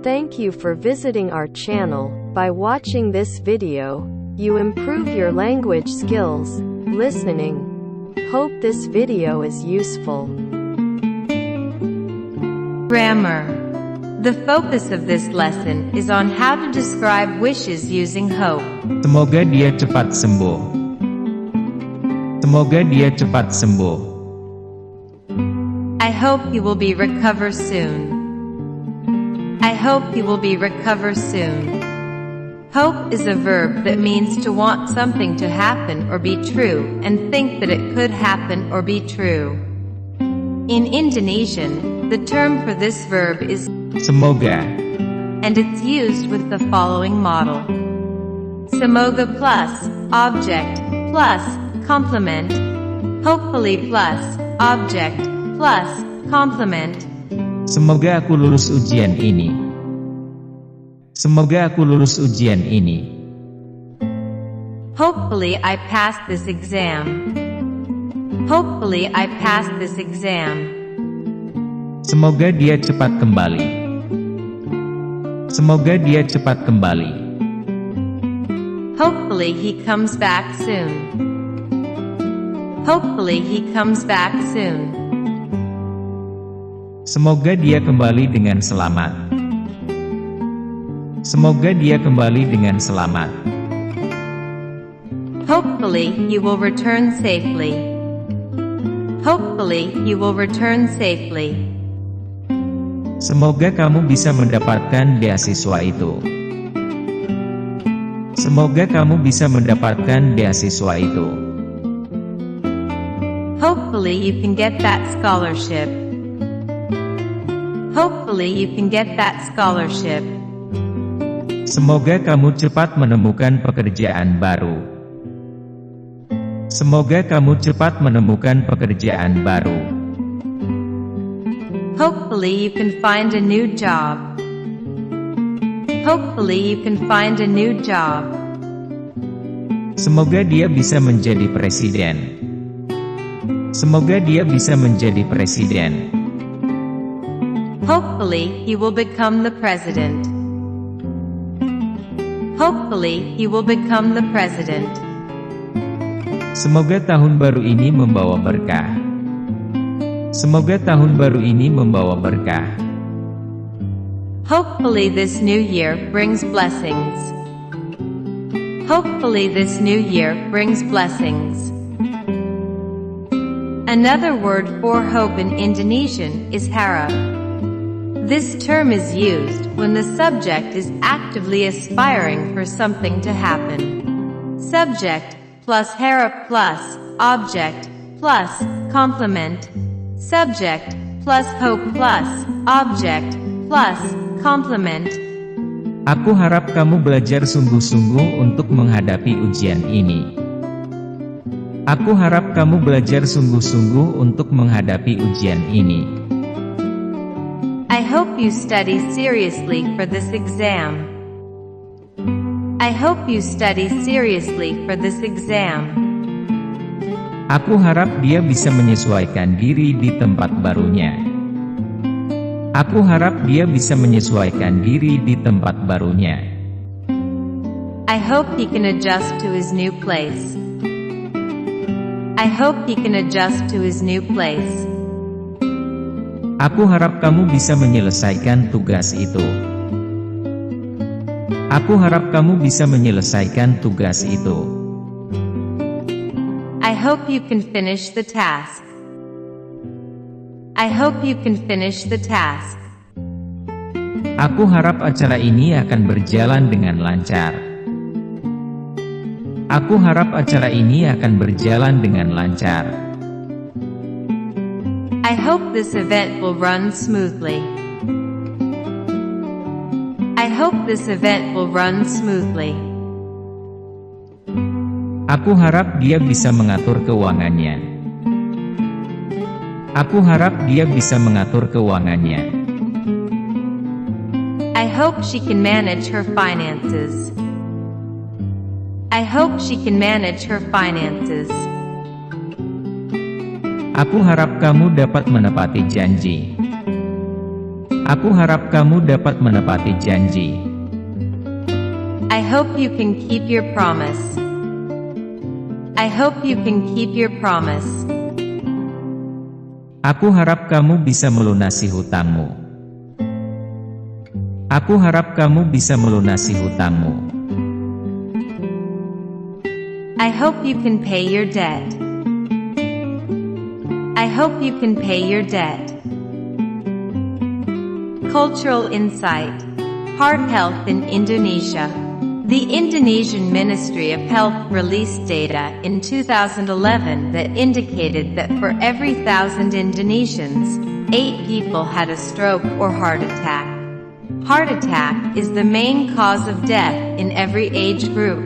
Thank you for visiting our channel. By watching this video, you improve your language skills, listening. Hope this video is useful. Grammar. The focus of this lesson is on how to describe wishes using hope. Semoga dia cepat sembuh. Semoga dia cepat sembuh. I hope you will be recover soon. I hope you will be recover soon. Hope is a verb that means to want something to happen or be true and think that it could happen or be true. In Indonesian, the term for this verb is Semoga. And it's used with the following model. Semoga plus, object, plus, complement. Hopefully plus, object, plus, complement. Semoga aku lulus ujian ini. Semoga aku lulus ujian ini. Hopefully I pass this exam. Hopefully I pass this exam. Semoga dia cepat kembali. Semoga dia cepat kembali. Hopefully he comes back soon. Hopefully he comes back soon. Semoga dia kembali dengan selamat. Semoga dia kembali dengan selamat. Hopefully he will return safely. Hopefully he will return safely. Semoga kamu bisa mendapatkan beasiswa itu. Semoga kamu bisa mendapatkan beasiswa itu. Hopefully you can get that scholarship. Hopefully you can get that scholarship. Semoga kamu cepat menemukan pekerjaan baru. Semoga kamu cepat menemukan pekerjaan baru. Hopefully you can find a new job. Hopefully you can find a new job. Semoga dia bisa menjadi presiden. Semoga dia bisa menjadi presiden. Hopefully he will become the president. Hopefully he will become the president. Semoga tahun baru ini membawa berkah. Semoga tahun baru ini membawa berkah. Hopefully this new year brings blessings. Hopefully this new year brings blessings. Another word for hope in Indonesian is harap. This term is used when the subject is actively aspiring for something to happen. Subject plus harap plus object plus complement. Subject plus hope plus object plus complement. Aku harap kamu belajar sungguh-sungguh untuk menghadapi ujian ini. Aku harap kamu belajar sungguh-sungguh untuk menghadapi ujian ini. I hope you study seriously for this exam. I hope you study seriously for this exam. Aku harap dia bisa menyesuaikan diri di tempat barunya. Aku harap dia bisa menyesuaikan diri di tempat barunya. I hope he can adjust to his new place. I hope he can adjust to his new place. Aku harap kamu bisa menyelesaikan tugas itu. Aku harap kamu bisa menyelesaikan tugas itu. I hope you can finish the task. I hope you can finish the task. Aku harap acara ini akan berjalan dengan lancar. Aku harap acara ini akan berjalan dengan lancar. I hope this event will run smoothly. I hope this event will run smoothly. Aku harap dia bisa mengatur keuangannya. Aku harap dia bisa mengatur keuangannya. I hope she can manage her finances. I hope she can manage her finances. Aku harap kamu dapat menepati janji. Aku harap kamu dapat menepati janji. I hope you can keep your promise. I hope you can keep your promise. Aku harap kamu bisa melunasi hutangmu. Aku harap kamu bisa melunasi hutangmu. I hope you can pay your debt. I hope you can pay your debt. Cultural insight. Heart health in Indonesia. The Indonesian Ministry of Health released data in 2011 that indicated that for every 1,000 Indonesians, 8 people had a stroke or heart attack. Heart attack is the main cause of death in every age group,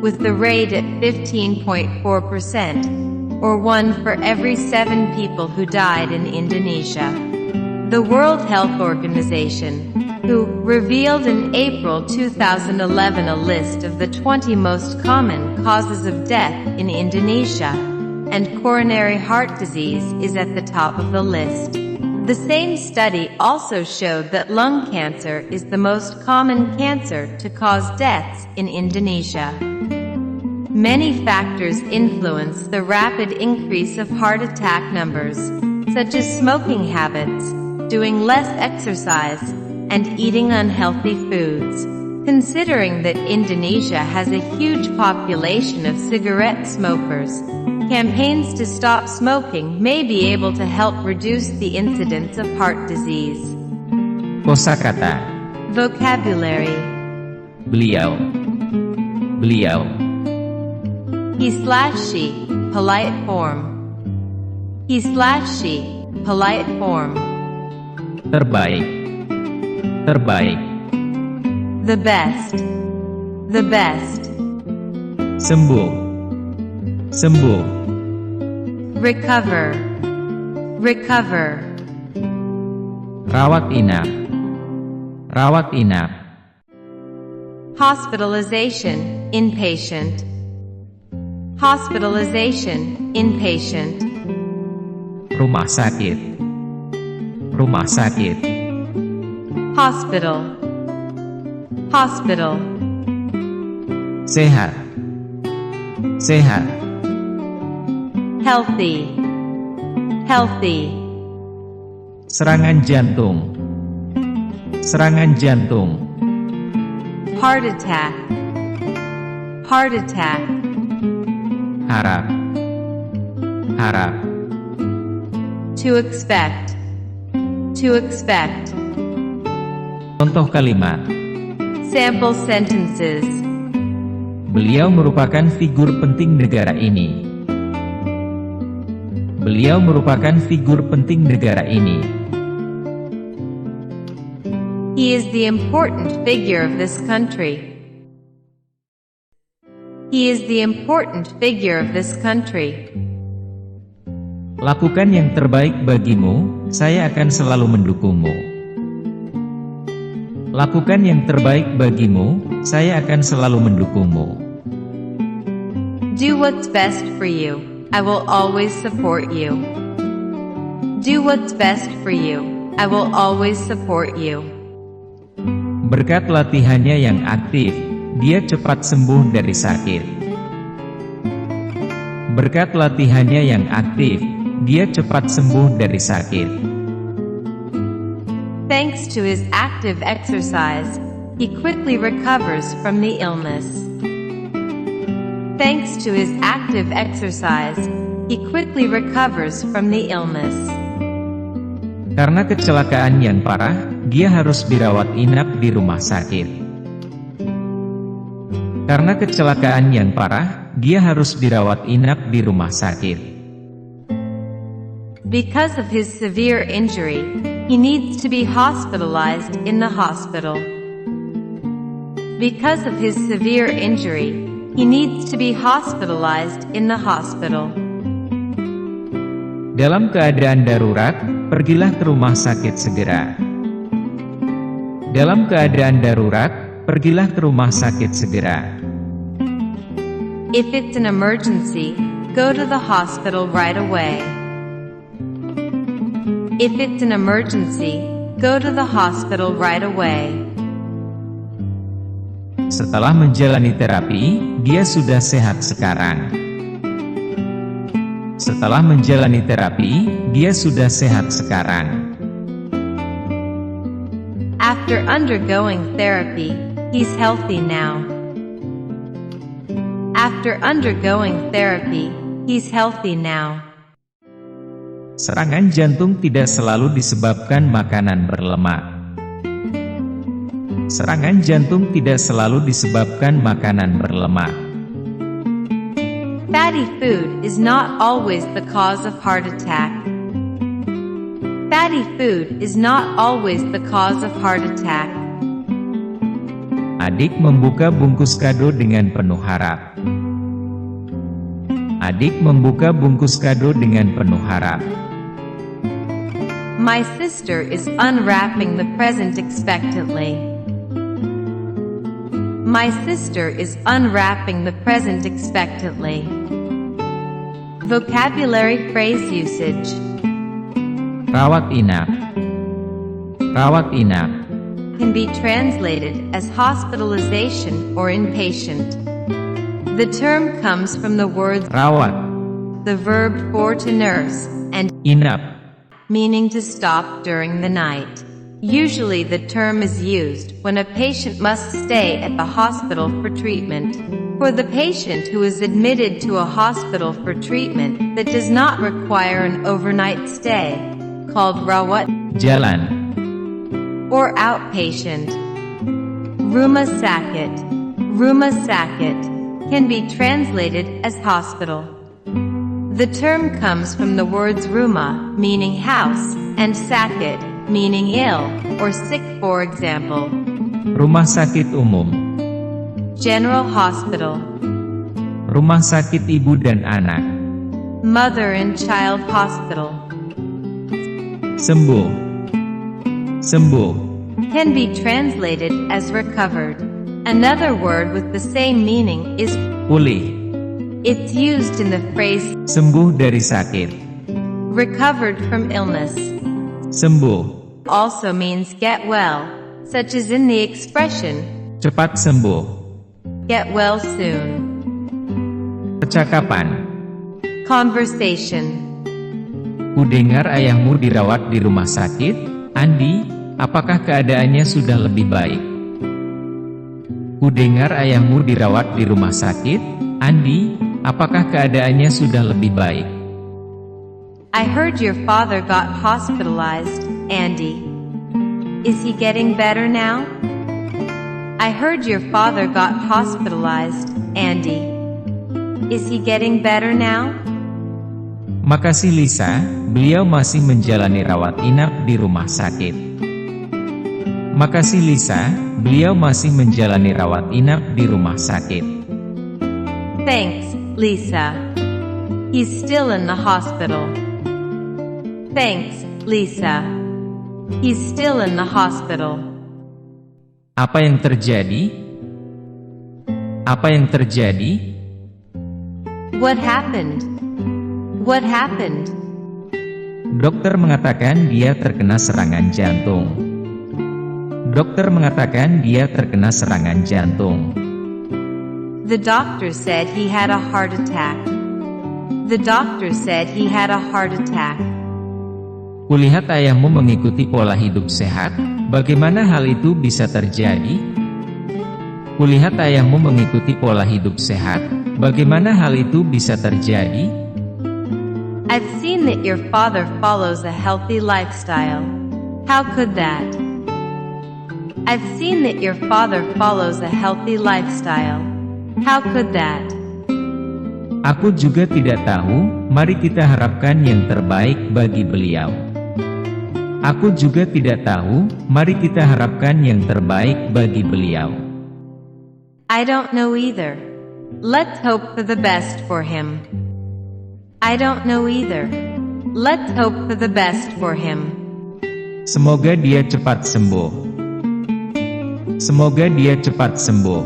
with the rate at 15.4%, or 1 for every 7 people who died in Indonesia. The World Health Organization, who revealed in April 2011 a list of the 20 most common causes of death in Indonesia, and coronary heart disease is at the top of the list. The same study also showed that lung cancer is the most common cancer to cause deaths in Indonesia. Many factors influence the rapid increase of heart attack numbers, such as smoking habits, doing less exercise, and eating unhealthy foods. Considering that Indonesia has a huge population of cigarette smokers, campaigns to stop smoking may be able to help reduce the incidence of heart disease. Kosakata. Vocabulary. Beliau. Beliau. He/she, polite form. He/she, polite form. Terbaik. Terbaik. The best. The best. Sembuh. Sembuh. Recover. Recover. Rawat inap. Rawat inap. Hospitalization, inpatient. Hospitalization, inpatient. Rumah sakit. Rumah sakit. Hospital. Hospital. Sehat. Sehat. Healthy. Healthy. Serangan jantung. Serangan jantung. Heart attack. Heart attack. Harap. Harap. To expect. To expect. Contoh kalimat. Sample sentences. Beliau merupakan figur penting negara ini. Beliau merupakan figur penting negara ini. He is the important figure of this country. He is the important figure of this country. Lakukan yang terbaik bagimu, saya akan selalu mendukungmu. Lakukan yang terbaik bagimu, saya akan selalu mendukungmu. Do what's best for you. I will always support you. Do what's best for you. I will always support you. Berkat latihannya yang aktif, dia cepat sembuh dari sakit. Berkat latihannya yang aktif, dia cepat sembuh dari sakit. Thanks to his active exercise, he quickly recovers from the illness. Thanks to his active exercise, he quickly recovers from the illness. Karena kecelakaan yang parah, dia harus dirawat inap di rumah sakit. Karena kecelakaan yang parah, dia harus dirawat inap di rumah sakit. Because of his severe injury, he needs to be hospitalized in the hospital. Because of his severe injury, he needs to be hospitalized in the hospital. Dalam keadaan darurat, pergilah ke rumah sakit segera. Dalam keadaan darurat, pergilah ke rumah sakit segera. If it's an emergency, go to the hospital right away. If it's an emergency, Go to the hospital right away. Setelah menjalani terapi, dia sudah sehat sekarang. Setelah menjalani terapi, dia sudah sehat sekarang. After undergoing therapy, he's healthy now. After undergoing therapy, he's healthy now. Serangan jantung tidak selalu disebabkan makanan berlemak. Serangan jantung tidak selalu disebabkan makanan berlemak. Fatty food is not always the cause of heart attack. Fatty food is not always the cause of heart attack. Adik membuka bungkus kado dengan penuh harap. Adik membuka bungkus kado dengan penuh harap. My sister is unwrapping the present expectantly. My sister is unwrapping the present expectantly. Vocabulary phrase usage. Rawat inap. Rawat inap. Can be translated as hospitalization or inpatient. The term comes from the words Rawat, the verb for to nurse, and inap, meaning to stop during the night. Usually the term is used when a patient must stay at the hospital for treatment. For the patient who is admitted to a hospital for treatment that does not require an overnight stay, called rawat jalan, or outpatient. Rumah sakit can be translated as hospital. The term comes from the words rumah, meaning house, and sakit, meaning ill or sick. For example, rumah sakit umum, general hospital, rumah sakit ibu dan anak, mother and child hospital. Sembuh, sembuh, can be translated as recovered. Another word with the same meaning is pulih. It's used in the phrase Sembuh dari sakit. recovered from illness. Sembuh Also means get well, such as in the expression cepat sembuh. get well soon. Percakapan. Conversation. Kudengar ayahmu dirawat di rumah sakit. Andi, apakah keadaannya sudah lebih baik? Kudengar ayahmu dirawat di rumah sakit. Andi, apakah keadaannya sudah lebih baik? I heard your father got hospitalized, Andy. Is he getting better now? I heard your father got hospitalized, Andy. Is he getting better now? Makasih Lisa, beliau masih menjalani rawat inap di rumah sakit. Makasih Lisa, beliau masih menjalani rawat inap di rumah sakit. Thanks, Lisa. He's still in the hospital. Thanks, Lisa. He's still in the hospital. Apa yang terjadi? Apa yang terjadi? What happened? What happened? Dokter mengatakan dia terkena serangan jantung. Dokter mengatakan dia terkena serangan jantung. The doctor said he had a heart attack. The doctor said he had a heart attack. Kulihat ayahmu mengikuti pola hidup sehat. Bagaimana hal itu bisa terjadi? Kulihat ayahmu mengikuti pola hidup sehat. Bagaimana hal itu bisa terjadi? I've seen that your father follows a healthy lifestyle. How could that? I've seen that your father follows a healthy lifestyle. How could that? Aku juga tidak tahu, mari kita harapkan yang terbaik bagi beliau. Aku juga tidak tahu, mari kita harapkan yang terbaik bagi beliau. I don't know either. Let's hope for the best for him. I don't know either. Let's hope for the best for him. Semoga dia cepat sembuh. Semoga dia cepat sembuh.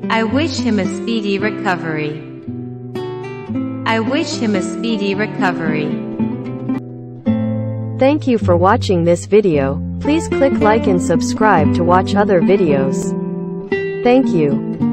I wish him a speedy recovery. I wish him a speedy recovery. Thank you for watching this video. Please click like and subscribe to watch other videos. Thank you.